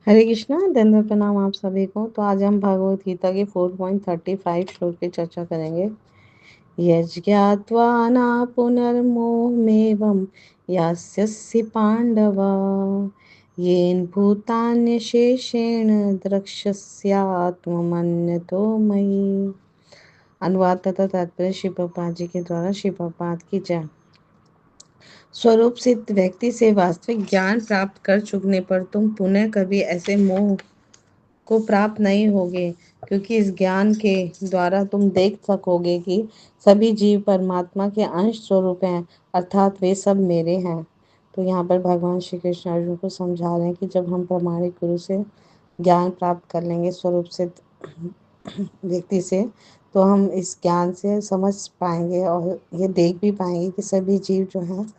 हरे कृष्णा, दंडवत प्रणाम आप सभी को। तो आज हम भगवत गीता के 4.35 श्लोक की चर्चा करेंगे। यज्ञात्वा न पुनर्मोहमेवं यास्यसि पांडव येन भूतान्यशेषेण द्रक्ष्यस्यात्मन्यतो मयि। अनुवाद तथा तात्पर्य श्री प्रभुपाद जी के द्वारा। श्री प्रभुपाद की जय। स्वरूप सिद्ध व्यक्ति से वास्तविक ज्ञान प्राप्त कर चुकने पर तुम पुनः कभी ऐसे मोह को प्राप्त नहीं होगे, क्योंकि इस ज्ञान के द्वारा तुम देख सकोगे कि सभी जीव परमात्मा के अंश स्वरूप हैं, अर्थात वे सब मेरे हैं। तो यहाँ पर भगवान श्री कृष्ण अर्जुन को समझा रहे हैं कि जब हम प्रामाणिक गुरु से ज्ञान प्राप्त कर लेंगे, स्वरूप से व्यक्ति से, तो हम इस ज्ञान से समझ पाएंगे और ये देख भी पाएंगे कि सभी जीव जो हैं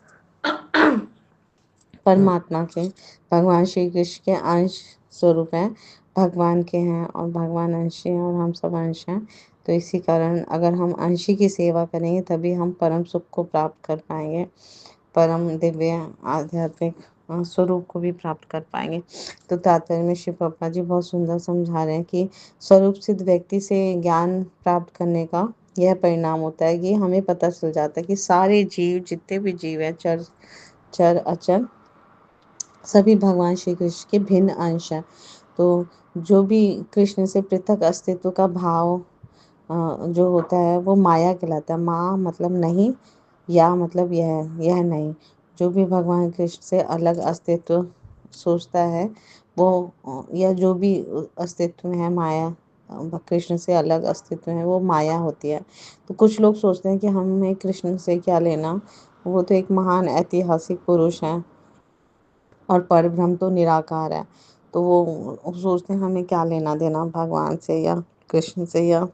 परमात्मा के, भगवान श्री कृष्ण के अंश स्वरूप हैं, भगवान के हैं और भगवान अंशी हैं और हम सब अंश हैं। तो इसी कारण अगर हम अंशी की सेवा करेंगे तभी हम परम सुख को प्राप्त कर पाएंगे, परम दिव्य आध्यात्मिक स्वरूप को भी प्राप्त कर पाएंगे। तो तात्पर्य में श्री पापा जी बहुत सुंदर समझा रहे हैं कि स्वरूप सिद्ध व्यक्ति से ज्ञान प्राप्त करने का यह परिणाम होता है कि हमें पता चल जाता है कि सारे जीव, जितने भी जीव हैं, चर चर अचर, सभी भगवान श्री कृष्ण के भिन्न अंश हैं। तो जो भी कृष्ण से पृथक अस्तित्व का भाव जो होता है वो माया कहलाता है। माँ मतलब नहीं, या मतलब यह नहीं। जो भी भगवान कृष्ण से अलग अस्तित्व सोचता है वो, या जो भी अस्तित्व में है माया, कृष्ण से अलग अस्तित्व है, वो माया होती है। तो कुछ लोग सोचते हैं कि हमें कृष्ण से क्या लेना, वो तो एक महान ऐतिहासिक पुरुष हैं और परब्रह्म तो निराकार है। तो वो सोचते हैं हमें क्या लेना देना भगवान से या कृष्ण से या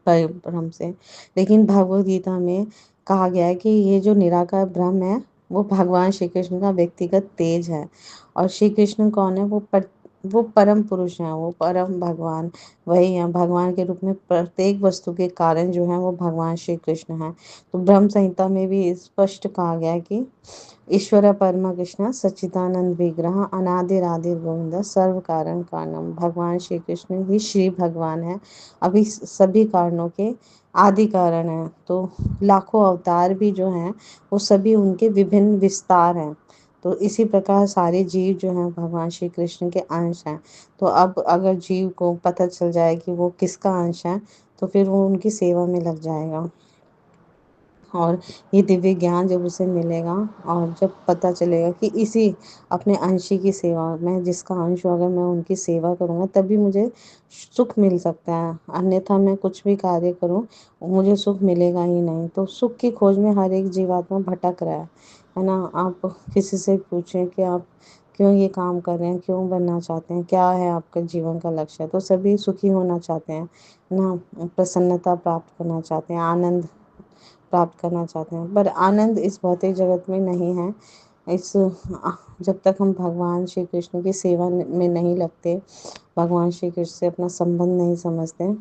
परब्रह्म से। लेकिन भगवद गीता में कहा गया है कि ये जो निराकार ब्रह्म है वो भगवान श्री कृष्ण का व्यक्तिगत तेज है। और श्री कृष्ण कौन है? वो परम पुरुष हैं, वो परम भगवान वही हैं। भगवान के रूप में प्रत्येक वस्तु के कारण जो है वो भगवान श्री कृष्ण हैं। तो ब्रह्म संहिता में भी स्पष्ट कहा गया है कि ईश्वर परम कृष्ण सच्चिदानंद विग्रह अनादिरादिर गोविंद सर्व कारण कारणम। भगवान श्री कृष्ण ही श्री भगवान है, अभी सभी कारणों के आदि कारण है। तो लाखों अवतार भी जो हैं वो सभी उनके विभिन्न विस्तार हैं। तो इसी प्रकार सारे जीव जो हैं भगवान श्री कृष्ण के अंश हैं। तो अब अगर जीव को पता चल जाए कि वो किसका अंश है, तो फिर वो उनकी सेवा में लग जाएगा। और ये दिव्य ज्ञान जब उसे मिलेगा और जब पता चलेगा कि इसी अपने अंशी की सेवा, मैं जिसका अंश हूँ, अगर मैं उनकी सेवा करूँगा तभी मुझे सुख मिल सकता है, अन्यथा मैं कुछ भी कार्य करूँ मुझे सुख मिलेगा ही नहीं। तो सुख की खोज में हर एक जीवात्मा भटक रहा है ना। आप किसी से पूछें कि आप क्यों ये काम कर रहे हैं, क्यों बनना चाहते हैं, क्या है आपका जीवन का लक्ष्य, तो सभी सुखी होना चाहते हैं ना, प्रसन्नता प्राप्त करना चाहते हैं, आनंद प्राप्त करना चाहते हैं। पर आनंद इस भौतिक जगत में नहीं है। इस जब तक हम भगवान श्री कृष्ण की सेवा में नहीं लगते, भगवान श्री कृष्ण से अपना संबंध नहीं समझते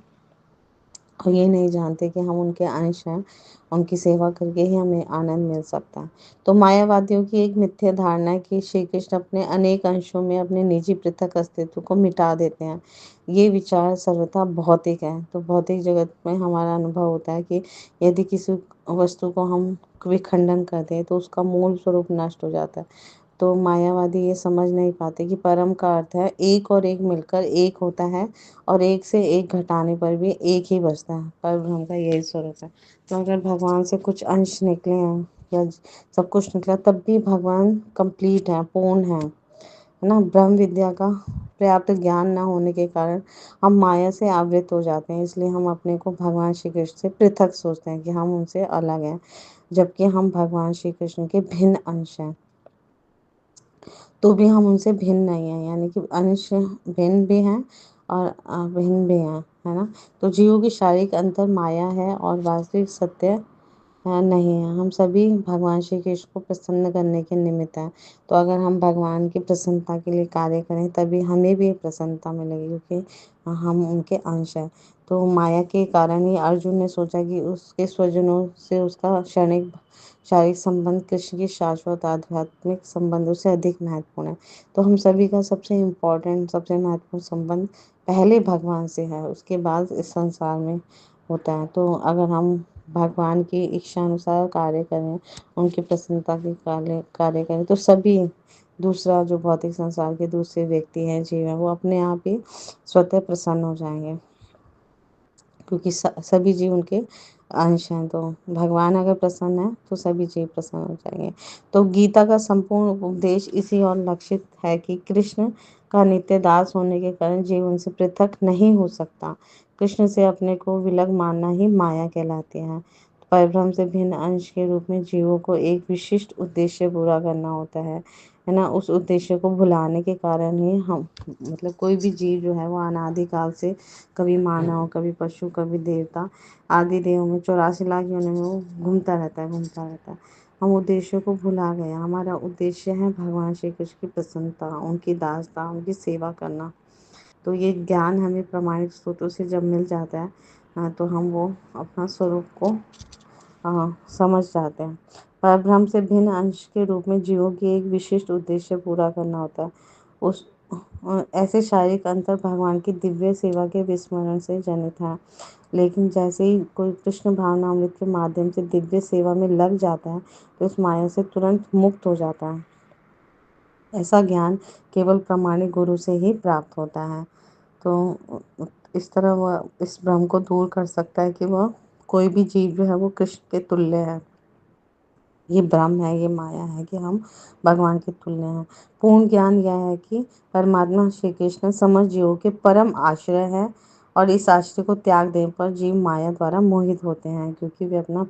और ये नहीं जानते कि हम उनके अंश हैं, उनकी सेवा करके ही हमें आनंद मिल सकता है। तो मायावादियों की एक मिथ्या धारणा है कि श्री कृष्ण अपने अनेक अंशों में अपने निजी पृथक अस्तित्व को मिटा देते हैं। ये विचार सर्वथा भौतिक है। तो भौतिक जगत में हमारा अनुभव होता है कि यदि किसी वस्तु को हम विखंडन कर दें तो उसका मूल स्वरूप नष्ट हो जाता है। तो मायावादी ये समझ नहीं पाते कि परम का अर्थ है एक और एक मिलकर एक होता है, और एक से एक घटाने पर भी एक ही बचता है। पर ब्रह्म का यही स्वरूप है। तो अगर भगवान से कुछ अंश निकले हैं या सब कुछ निकला, तब भी भगवान कंप्लीट है, पूर्ण है ना। ब्रह्म विद्या का पर्याप्त ज्ञान न होने के कारण हम माया से आवृत हो जाते हैं। इसलिए हम अपने को भगवान श्री कृष्ण से पृथक सोचते हैं कि हम उनसे अलग हैं, जबकि हम भगवान श्री कृष्ण के भिन्न अंश हैं। तो भी हम उनसे भिन्न नहीं हैं, यानी कि अंश भिन्न भी हैं और अभिन्न भी हैं, है ना। तो जीवों की शारीरिक अंतर माया है और वास्तविक सत्य, नहीं है, हम सभी भगवान श्री कृष्ण को प्रसन्न करने के निमित्त हैं। तो अगर हम भगवान की प्रसन्नता के लिए कार्य करें तभी हमें भी प्रसन्नता मिलेगी, क्योंकि हम उनके अंश हैं। तो माया के कारण ही अर्जुन ने सोचा कि उसके स्वजनों से उसका क्षणिक शारीरिक संबंध कृष्ण के शाश्वत आध्यात्मिक संबंधों से अधिक महत्वपूर्ण है। तो हम सभी का सबसे इम्पोर्टेंट, सबसे महत्वपूर्ण संबंध पहले भगवान से है, उसके बाद इस संसार में होता है। तो अगर हम भगवान की इच्छा अनुसार कार्य करें, उनकी प्रसन्नता के कार्य कार्य करें, तो सभी दूसरा जो भौतिक संसार के दूसरे व्यक्ति हैं, जीव हैं, वो अपने आप ही स्वतः प्रसन्न हो जाएंगे, क्योंकि सभी जीव उनके अंश हैं। तो भगवान अगर प्रसन्न है तो सभी जीव प्रसन्न हो जाएंगे। तो गीता का संपूर्ण उपदेश इसी और लक्षित है कि कृष्ण का नित्य दास होने के कारण जीव उनसे पृथक नहीं हो सकता। कृष्ण से अपने को विलग मानना ही माया कहलाती है। परभ्रम से भिन्न अंश के रूप में जीवों को एक विशिष्ट उद्देश्य पूरा करना होता है ना। उस उद्देश्य को भुलाने के कारण ही हम, मतलब कोई भी जीव जो है वो अनादिकाल से कभी मानव, कभी पशु, कभी देवता आदि देहों में 84 लाख योनियों में वो घूमता रहता है। हम उद्देश्य को भुला गए। हमारा उद्देश्य है भगवान श्री कृष्ण की प्रसन्नता, उनकी दासता, उनकी सेवा करना। तो ये ज्ञान हमें प्रामाणिक स्रोतों से जब मिल जाता है, तो हम वो अपना स्वरूप को समझ जाते हैं। परब्रह्म से भिन्न अंश के रूप में जीवों की एक विशिष्ट उद्देश्य पूरा करना होता है। उस ऐसे शारीरिक अंतर भगवान की दिव्य सेवा के विस्मरण से जनित है। लेकिन जैसे ही कोई कृष्ण भावनामृत के माध्यम से दिव्य सेवा में लग जाता है, तो इस माया से तुरंत मुक्त हो जाता है। ऐसा ज्ञान केवल प्रामाणिक गुरु से ही प्राप्त होता है। तो इस तरह वह इस भ्रम को दूर कर सकता है कि वह कोई भी जीव जो है वो कृष्ण के तुल्य है। ये भ्रम है, ये माया है कि हम भगवान के तुल्य हैं। पूर्ण ज्ञान यह है कि परमात्मा श्री कृष्ण समस्त जीवों के परम आश्रय है, और इस आश्रय को त्याग देने पर जीव माया द्वारा मोहित होते हैं, क्योंकि वे अपना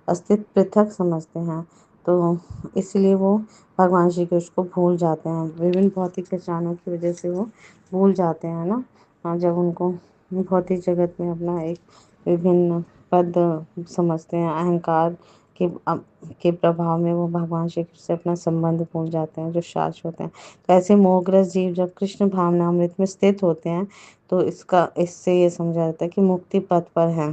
अस्तित्व पृथक समझते हैं। तो इसलिए वो भगवान श्री कृष्ण को भूल जाते हैं। विभिन्न भौतिक पहचानों की वजह से वो भूल जाते हैं ना। जब उनको भौतिक जगत में अपना एक विभिन्न पद समझते हैं, अहंकार के के प्रभाव में वो भगवान श्री कृष्ण से अपना संबंध भूल जाते हैं जो शाश्वत हैं। तो ऐसे मोहग्रस्त जीव जब कृष्ण भावनामृत में स्थित होते हैं, तो इससे ये समझा जाता है कि मुक्ति पथ पर है।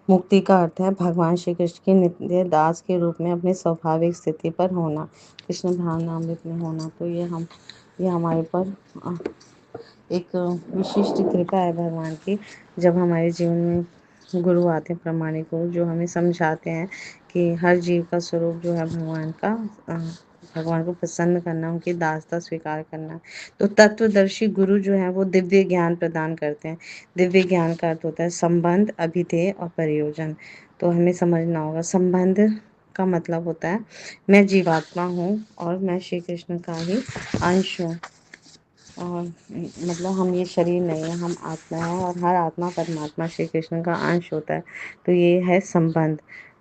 मुक्ति का अर्थ है भगवान श्री कृष्ण के नित्य दास के रूप में अपनी स्वाभाविक स्थिति पर होना, कृष्ण भावनामृत में होना। तो ये हमारे पर एक विशिष्ट कृपा है भगवान की। जब हमारे जीवन में गुरु आते हैं, प्रामाणिक गुरु, जो हमें समझाते हैं कि हर जीव का स्वरूप जो है भगवान का, भगवान को प्रसन्न करना, उनकी दासता स्वीकार करना। तो तत्वदर्शी गुरु जो है वो दिव्य ज्ञान प्रदान करते हैं। दिव्य ज्ञान का अर्थ होता है संबंध, अभिधेय और प्रयोजन। तो हमें समझना होगा, संबंध का मतलब होता है मैं जीवात्मा हूँ और मैं श्री कृष्ण का ही अंश हूँ, और मतलब हम ये शरीर नहीं है, हम आत्मा है, और हर आत्मा परमात्मा श्री कृष्ण का अंश होता है। तो ये है संबंध।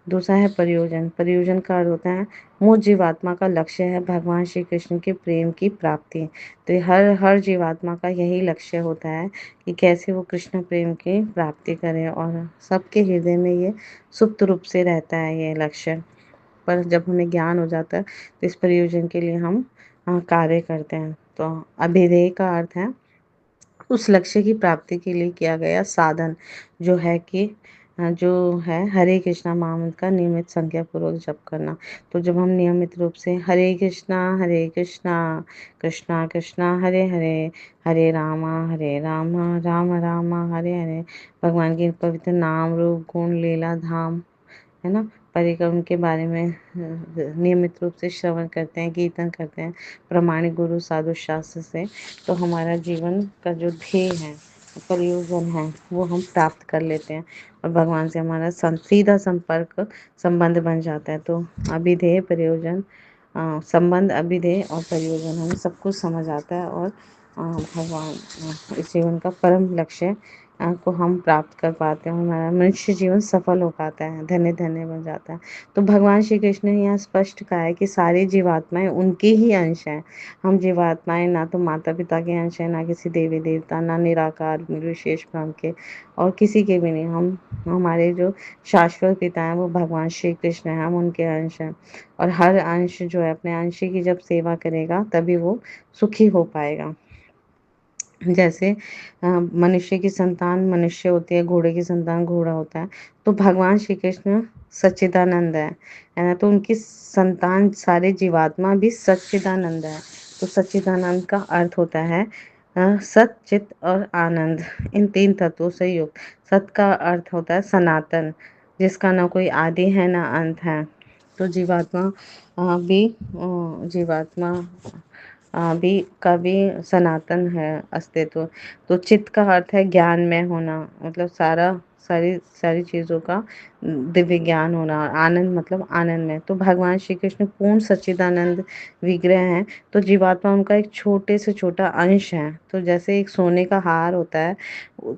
दूसरा है प्रयोजन। प्रयोजन का अर्थ होता है मुझ जीवात्मा का लक्ष्य है भगवान श्री कृष्ण के प्रेम की प्राप्ति। तो ये हर जीवात्मा का यही लक्ष्य होता है कि कैसे वो कृष्ण प्रेम की प्राप्ति करें, और सबके हृदय में ये सुप्त रूप से रहता है ये लक्ष्य। पर जब हमें ज्ञान हो जाता है तो इस प्रयोजन के लिए हम कार्य करते हैं। तो अभिधेय का अर्थ है उस लक्ष्य की प्राप्ति के लिए किया गया साधन, जो है कि जो है हरे कृष्णा महामंत्र का नियमित संख्या पूर्वक जप करना। तो जब हम नियमित रूप से हरे कृष्णा कृष्णा कृष्णा हरे हरे, हरे रामा राम राम हरे हरे, भगवान के पवित्र नाम, रूप, गुण, लीला, धाम, है ना, परिक्रम के बारे में नियमित रूप से श्रवण करते हैं, कीर्तन करते हैं प्रामाणिक गुरु साधु शास्त्र से, तो हमारा जीवन का जो ध्येय है, प्रयोजन है, वो हम प्राप्त कर लेते हैं, और भगवान से हमारा सीधा संपर्क संबंध बन जाता है। तो अभिधेय, प्रयोजन, संबंध, अभिधेय और प्रयोजन, हमें सब कुछ समझ आता है, और भगवान इस जीवन का परम लक्ष्य को हम प्राप्त कर पाते हैं, हमारा मनुष्य जीवन सफल हो पाता है, धन्य धन्य बन जाता है। तो भगवान श्री कृष्ण ने यहाँ स्पष्ट कहा है कि सारी जीवात्माएं उनके ही अंश हैं। हम जीवात्माएं ना तो माता पिता के अंश हैं, ना किसी देवी देवता, ना निराकार निर्विशेष ब्रह्म के, और किसी के भी नहीं। हम हमारे जो शाश्वत पिता हैं वो भगवान श्री कृष्ण हैं, हम उनके अंश हैं। और हर अंश जो है अपने अंश की जब सेवा करेगा तभी वो सुखी हो पाएगा। जैसे मनुष्य की संतान मनुष्य होती है, घोड़े की संतान घोड़ा होता है, तो भगवान श्री कृष्ण सच्चिदानंद है ना, तो उनकी संतान सारे जीवात्मा भी सच्चिदानंद है। तो सच्चिदानंद का अर्थ होता है सत चित और आनंद, इन तीन तत्वों से युक्त। सत का अर्थ होता है सनातन, जिसका ना कोई आदि है ना अंत है। तो जीवात्मा भी का भी सनातन है अस्तित्व। तो चित्त का अर्थ है ज्ञान में होना, मतलब सारी सारी चीज़ों का दिव्य ज्ञान होना, और आनंद मतलब आनंद में। तो भगवान श्री कृष्ण पूर्ण सच्चिदानंद विग्रह हैं, तो जीवात्मा उनका एक छोटे से छोटा अंश है। तो जैसे एक सोने का हार होता है,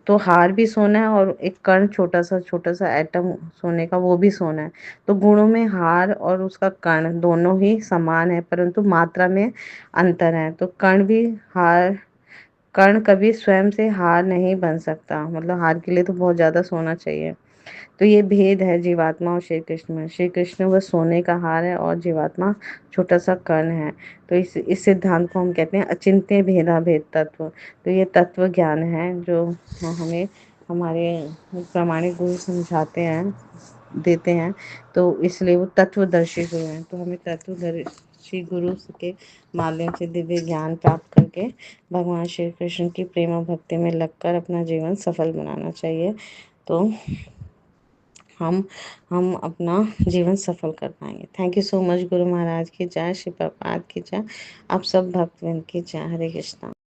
तो हार भी सोना है, और एक कण छोटा सा एटम सोने का वो भी सोना है। तो गुणों में हार और उसका कण दोनों ही समान है, परंतु मात्रा में अंतर है। तो कण कभी स्वयं से हार नहीं बन सकता, मतलब हार के लिए तो बहुत ज्यादा सोना चाहिए। तो ये भेद है जीवात्मा और श्री कृष्ण में। श्री कृष्ण वो सोने का हार है और जीवात्मा छोटा सा कण है। तो इस सिद्धांत को हम कहते हैं अचिंत्य भेदा भेद तत्व। तो ये तत्व ज्ञान है जो हमें हमारे प्रामाणिक गुरु समझाते हैं, देते हैं। तो इसलिए वो तत्वदर्शी गुरु हैं। तो हमें तत्वदर्शी गुरु के माध्यम से दिव्य ज्ञान प्राप्त करके भगवान श्री कृष्ण की प्रेम और भक्ति में लगकर अपना जीवन सफल बनाना चाहिए। तो हम हम अपना जीवन सफल कर पाएंगे। Thank you so much. Guru Maharaj की जय, श्री प्रभुपाद की जय, आप सब भक्तवृंद की जय। हरे कृष्णा।